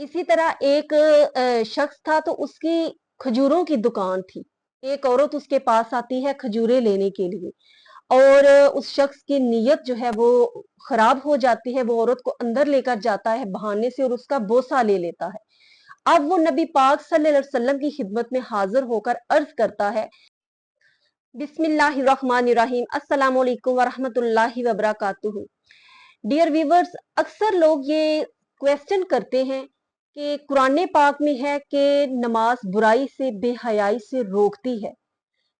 इसी तरह एक शख्स था, तो उसकी खजूरों की दुकान थी। एक औरत उसके पास आती है खजूरें लेने के लिए, और उस शख्स की नीयत जो है वो खराब हो जाती है। वो औरत को अंदर लेकर जाता है बहाने से और उसका बोसा ले लेता है। अब वो नबी पाक सल्लल्लाहु अलैहि वसल्लम की खिदमत में हाजिर होकर अर्ज करता है, बिस्मिल्लाहिर्रहमानिर्रहीम, अस्सलामु अलैकुम वरहमतुल्लाहि वबरकातुहू। डियर व्यूवर्स, अक्सर लोग ये क्वेश्चन करते हैं कि कुरान पाक में है कि नमाज बुराई से, बेहयाई से रोकती है,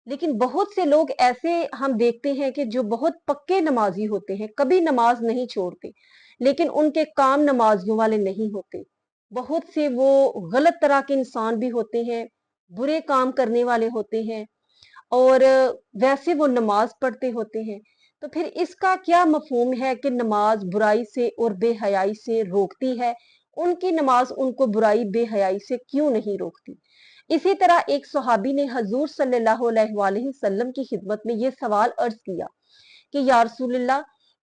लेकिन बहुत से लोग ऐसे हम देखते हैं कि जो बहुत पक्के नमाजी होते हैं, कभी नमाज नहीं छोड़ते, लेकिन उनके काम नमाजियों वाले नहीं होते। बहुत से वो गलत तरह के इंसान भी होते हैं, बुरे काम करने वाले होते हैं, और वैसे वो नमाज पढ़ते होते हैं। तो फिर इसका क्या मफहूम है कि नमाज बुराई से और बेहयाई से रोकती है? उनकी नमाज उनको बुराई बेहयाई से क्यों नहीं रोकती? इसी तरह एक सहाबी ने हजूर सल्लल्लाहु अलैहि वसल्लम की खिदमत में ये सवाल अर्ज किया कि या रसूलल्लाह,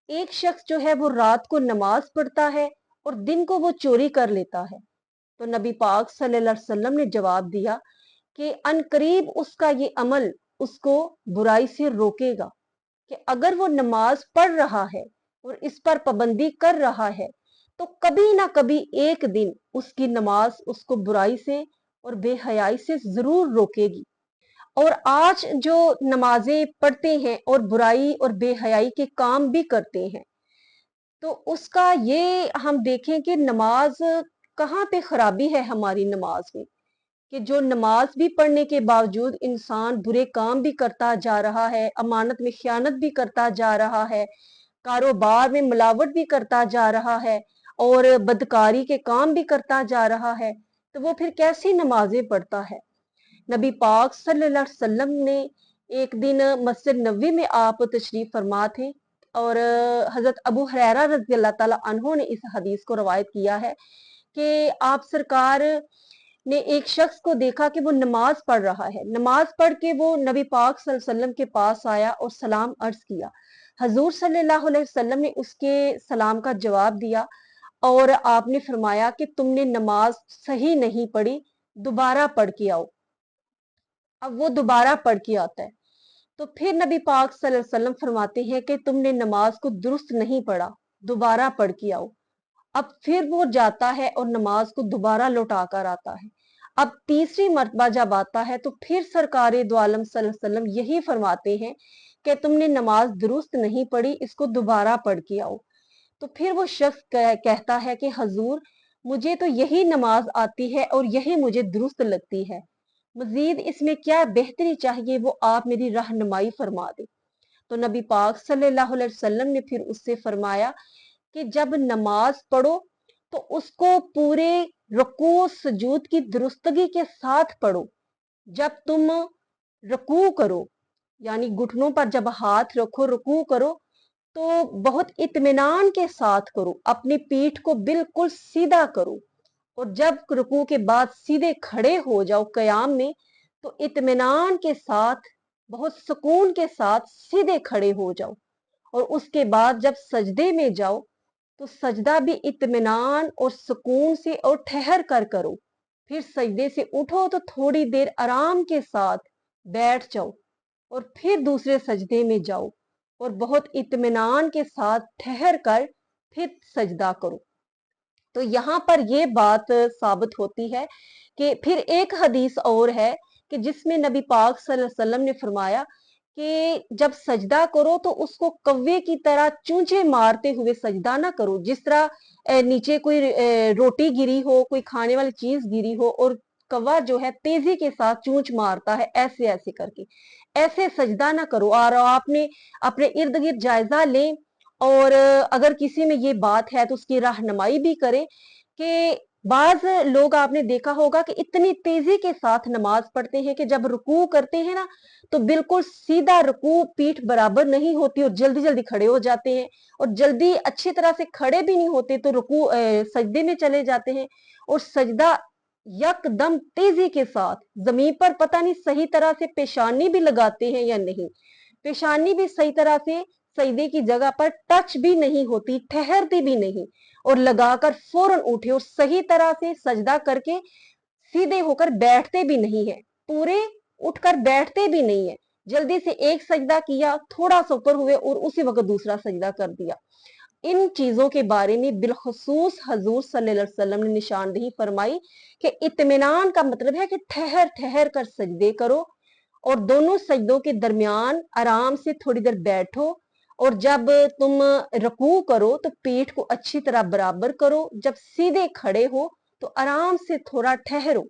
एक शख्स जो है वो रात को नमाज पढ़ता है और दिन को वो चोरी कर लेता है। तो नबी पाक सल्लल्लाहु अलैहि वसल्लम ने जवाब दिया कि अनकरीब उसका ये अमल उसको बुराई से रोकेगा, कि अगर वो नमाज पढ़ रहा है और इस पर पाबंदी कर रहा है, तो कभी ना कभी एक दिन उसकी नमाज उसको बुराई से और बेहयाई से जरूर रोकेगी। और आज जो नमाजें पढ़ते हैं और बुराई और बेहयाई के काम भी करते हैं, तो उसका ये हम देखें कि नमाज कहाँ पे खराबी है हमारी नमाज में, कि जो नमाज भी पढ़ने के बावजूद इंसान बुरे काम भी करता जा रहा है, अमानत में खयानत भी करता जा रहा है, कारोबार में मिलावट भी करता जा रहा है, और बदकारी के काम भी करता जा रहा है, तो वो फिर कैसी नमाजें पढ़ता है? नबी पाक सल्लल्लाहु अलैहि वसल्लम ने एक दिन मस्जिद नबवी में आप तशरीफ फरमा थे, और हजरत अबू हुरैरा रज़ी अल्लाह ताला अन्हो ने इस हदीस को रवायत किया है कि आप सरकार ने एक शख्स को देखा कि वो नमाज पढ़ रहा है। नमाज पढ़ के वो नबी पाक सल्लल्लाहु अलैहि वसल्लम के पास आया और सलाम अर्ज किया। हजूर सल्लल्लाहु अलैहि वसल्लम ने उसके सलाम का जवाब दिया, और आपने फरमाया कि तुमने नमाज सही नहीं पढ़ी, दोबारा पढ़ के आओ। अब वो दोबारा पढ़ के आता है, तो फिर नबी पाक सल्लल्लाहु अलैहि वसल्लम फरमाते हैं कि तुमने नमाज को दुरुस्त नहीं पढ़ा, दोबारा पढ़ के आओ। अब फिर वो जाता है और नमाज को दोबारा लौटा कर आता है। अब तीसरी मर्तबा जब आता है, तो फिर सरकारे दो आलम सल्लल्लाहु अलैहि वसल्लम यही फरमाते हैं कि तुमने नमाज दुरुस्त नहीं पढ़ी, इसको दोबारा पढ़ के आओ। तो फिर वो शख्स कहता है कि हजूर, मुझे तो यही नमाज आती है और यही मुझे दुरुस्त लगती है, मजीद इसमें क्या बेहतरी चाहिए, वो आप मेरी रहनुमाई फरमा दे। तो नबी पाक सल्लल्लाहु अलैहि वसल्लम ने फिर उससे फरमाया कि जब नमाज पढ़ो तो उसको पूरे रुकू सजूद की दुरुस्तगी के साथ पढ़ो। जब तुम रुकू करो, यानी घुटनों पर जब हाथ रखो, रुकू करो, तो बहुत इत्मीनान के साथ करो, अपनी पीठ को बिल्कुल सीधा करो, और जब रुकू के बाद सीधे खड़े हो जाओ कयाम में, तो इत्मीनान के साथ, बहुत सुकून के साथ सीधे खड़े हो जाओ। और उसके बाद जब सजदे में जाओ, तो सजदा भी इत्मीनान और सुकून से और ठहर कर करो। फिर सजदे से उठो तो थोड़ी देर आराम के साथ बैठ जाओ, और फिर दूसरे सजदे में जाओ, और बहुत इत्मीनान के साथ ठहर कर फिर सजदा करो। तो यहाँ पर ये बात साबित होती है कि फिर एक हदीस और है कि जिसमें नबी पाक सल्लल्लाहु अलैहि वसल्लम ने फरमाया कि जब सजदा करो तो उसको कव्वे की तरह चूंचे मारते हुए सजदा ना करो, जिस तरह नीचे कोई रोटी गिरी हो, कोई खाने वाली चीज गिरी हो, और कौवा जो है तेजी के साथ चूंच मारता है, ऐसे ऐसे करके, ऐसे सजदा ना करो। और आपने अपने इर्द गिर्द जायजा लें, और अगर किसी में ये बात है तो उसकी रहनुमाई भी करें कि बाज लोग आपने देखा होगा कि इतनी तेजी के साथ नमाज पढ़ते हैं कि जब रुकू करते हैं ना, तो बिल्कुल सीधा रुकू, पीठ बराबर नहीं होती और जल्दी जल्दी खड़े हो जाते हैं, और जल्दी अच्छी तरह से खड़े भी नहीं होते तो रुकू सजदे में चले जाते हैं, और सजदा यकदम तेजी के साथ जमीन पर, पता नहीं सही तरह से पेशानी भी लगाते हैं या नहीं, पेशानी भी सही तरह से सजदे की जगह पर टच भी नहीं होती, ठहरती भी नहीं, और लगाकर फौरन उठे और सही तरह से सजदा करके सीधे होकर बैठते भी नहीं है, पूरे उठकर बैठते भी नहीं है। जल्दी से एक सजदा किया, थोड़ा सा ऊपर हुए और उसी वक्त दूसरा सजदा कर दिया। इन चीजों के बारे में बिलखसूस हजूर सल्लल्लाहु अलैहि वसल्लम ने निशानदेही फरमाई कि इत्मीनान का मतलब है कि ठहर ठहर कर सजदे करो और दोनों सजदों के दरमियान आराम से थोड़ी देर बैठो, और जब तुम रुकू करो तो पेट को अच्छी तरह बराबर करो, जब सीधे खड़े हो तो आराम से थोड़ा ठहरो।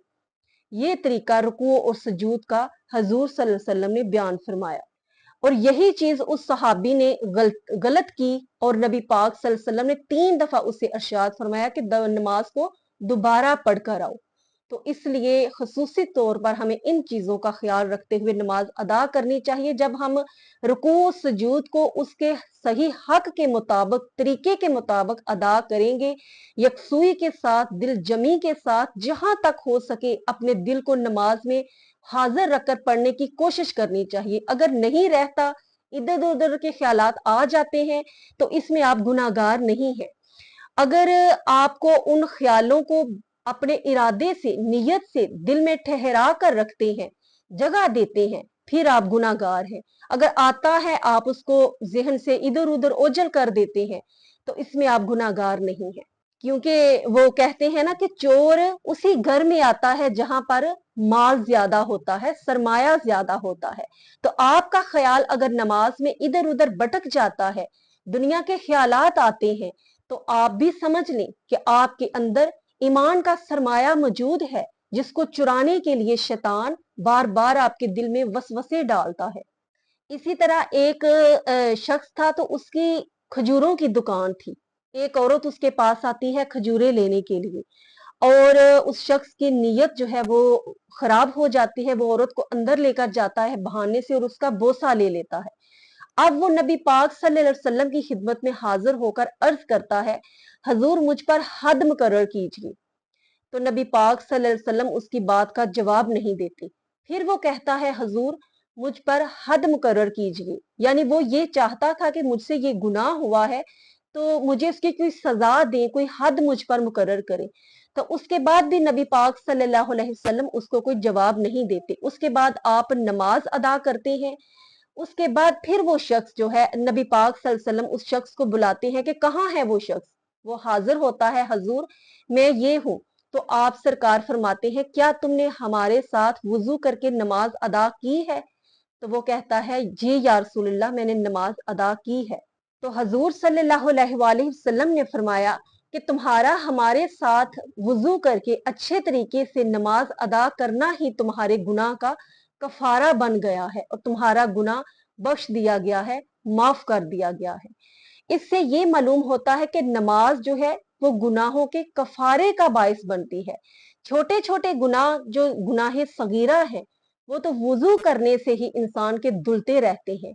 ये तरीका रुकू और सजूद का हजूर सल्लल्लाहु अलैहि वसल्लम ने बयान फरमाया। और यही चीज उस सहाबी ने गलत की और नबी पाक सल्लल्लाहु अलैहि वसल्लम ने 3 दफा उससे इरशाद फरमाया कि नमाज को दोबारा पढ़कर आओ। तो इसलिए खसूसी तौर पर हमें इन चीजों का ख्याल रखते हुए नमाज अदा करनी चाहिए। जब हम रुकू सजूद को उसके सही हक के मुताबिक, तरीके के मुताबिक अदा करेंगे, यकसुई के साथ, दिल जमी के साथ, जहां तक हो सके अपने दिल को नमाज में हाजिर रखकर पढ़ने की कोशिश करनी चाहिए। अगर नहीं रहता, इधर उधर के ख्यालात आ जाते हैं, तो इसमें आप गुनाहगार नहीं है। अगर आपको उन ख्यालों को अपने इरादे से, नियत से दिल में ठहरा कर रखते हैं, जगह देते हैं, फिर आप गुनाहगार हैं। अगर आता है आप उसको जहन से इधर उधर ओझल कर देते हैं, तो इसमें आप गुनाहगार नहीं है। क्योंकि वो कहते हैं ना कि चोर उसी घर में आता है जहां पर माल ज्यादा होता है, सरमाया ज्यादा होता है। तो आपका ख्याल अगर नमाज में इधर उधर भटक जाता है, दुनिया के ख्यालात आते हैं, तो आप भी समझ लें कि आपके अंदर ईमान का सरमाया मौजूद है, जिसको चुराने के लिए शैतान बार बार आपके दिल में वसवसे डालता है। इसी तरह एक शख्स था, तो उसकी खजूरों की दुकान थी। एक औरत उसके पास आती है खजूरें लेने के लिए, और उस शख्स की नीयत जो है वो खराब हो जाती है। वो औरत को अंदर लेकर जाता है बहाने से और उसका बोसा ले लेता है। अब वो नबी पाक सल्लल्लाहु अलैहि वसल्लम की खिदमत में हाजिर होकर अर्ज करता है, हजूर मुझ पर हद मुकर्रर कीजिए। तो नबी पाक सल्लल्लाहु अलैहि वसल्लम उसकी बात का जवाब नहीं देते। फिर वो कहता है, हजूर मुझ पर हद मुकर्रर कीजिए। यानी वो ये चाहता था कि मुझसे ये गुनाह हुआ है, तो मुझे उसकी कोई सजा दें, कोई हद मुझ पर मुकर्रर करें। तो उसके बाद भी नबी पाक सल्लल्लाहु अलैहि वसल्लम उसको कोई जवाब नहीं देते। उसके बाद आप नमाज अदा करते हैं। उसके बाद फिर वो शख्स जो है, नबी पाक सल्लल्लाहु अलैहि वसल्लम उस शख्स को बुलाते हैं कि कहाँ है वो शख्स। वो हाजिर होता है, हजूर मैं ये हूँ। तो आप सरकार फरमाते हैं, क्या तुमने हमारे साथ वुजू करके नमाज अदा की है? तो वो कहता है, जी या रसूलल्लाह मैंने नमाज अदा की है। तो हजूर सल्लल्लाहु अलैहि वसल्लम ने फरमाया कि तुम्हारा हमारे साथ वुजू करके अच्छे तरीके से नमाज अदा करना ही तुम्हारे गुनाह का कफारा बन गया है और तुम्हारा गुनाह बख्श दिया गया है, माफ कर दिया गया है। इससे ये मालूम होता है कि नमाज जो है वो गुनाहों के कफारे का बायस बनती है। छोटे छोटे गुनाह जो गुनाहे सगीरा है, वो तो वुजू करने से ही इंसान के धुलते रहते हैं।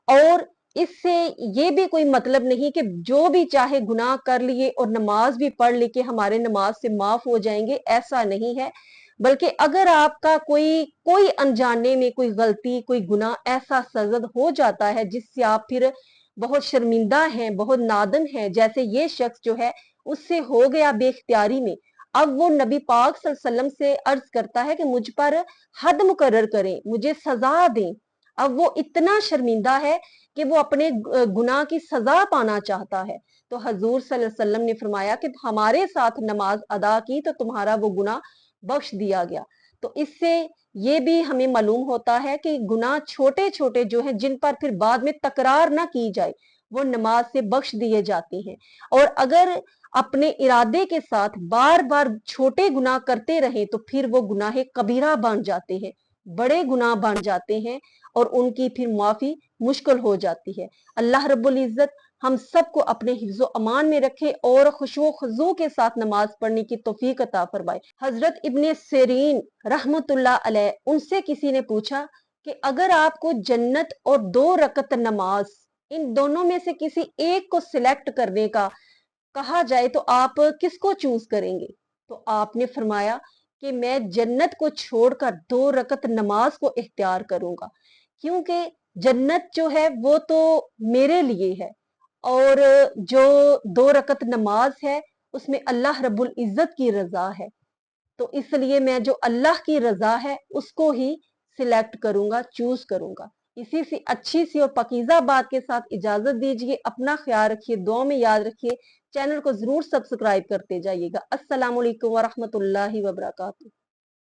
और इससे ये भी कोई मतलब नहीं कि जो भी चाहे गुनाह कर लिए और नमाज भी पढ़ ली कि हमारे नमाज से माफ हो जाएंगे, ऐसा नहीं है। बल्कि अगर आपका कोई कोई अनजाने में कोई गलती, कोई गुनाह ऐसा सजद हो जाता है जिससे आप फिर बहुत शर्मिंदा हैं, बहुत नादम हैं, जैसे ये शख्स जो है उससे हो गया बेख्तियारी में। अब वो नबी पाक सल्लल्लाहु अलैहि वसल्लम से अर्ज करता है कि मुझ पर हद मुकर्रर करें, मुझे सजा दें। अब वो इतना शर्मिंदा है कि वो अपने गुनाह की सजा पाना चाहता है। तो हजूर सल्लल्लाहु अलैहि वसल्लम ने फरमाया कि हमारे साथ नमाज अदा की तो तुम्हारा वो गुनाह बख्श दिया गया। तो इससे ये भी हमें मालूम होता है कि गुनाह छोटे छोटे जो हैं, जिन पर फिर बाद में तकरार ना की जाए, वो नमाज से बख्श दिए जाते हैं। और अगर अपने इरादे के साथ बार बार छोटे गुनाह करते रहे तो फिर वो गुनाहे कबीरा बन जाते हैं, बड़े गुनाह बन जाते हैं और उनकी फिर माफी मुश्किल हो जाती है। अल्लाह रब्बुल इज्जत हम सबको अपने हिफ्ज़ो अमान में रखे और खुशो खुजू के साथ नमाज पढ़ने की तौफीक अता फरमाए। हजरत इब्ने सिरीन रहमतुल्लाह अलैह, उनसे किसी ने पूछा कि अगर आपको जन्नत और 2 रकत नमाज, इन दोनों में से किसी एक को सिलेक्ट करने का कहा जाए तो आप किसको चूज करेंगे? तो आपने फरमाया कि मैं जन्नत को छोड़कर 2 रकत नमाज को इख्तियार करूंगा, क्योंकि जन्नत जो है वो तो मेरे लिए है اور جو 2 रकत नमाज है उसमें अल्लाह रब्बुल इज्जत की रजा है, तो इसलिए मैं जो अल्लाह की रजा है उसको ही सिलेक्ट करूंगा, चूज करूंगा। इसी सी अच्छी सी और पकीजा बात के साथ इजाजत दीजिए। अपना ख्याल रखिए, दुआ में याद रखिए। चैनल को जरूर सब्सक्राइब करते जाइएगा। अस्सलाम वालेकुम व रहमतुल्लाहि व बरकातुहू।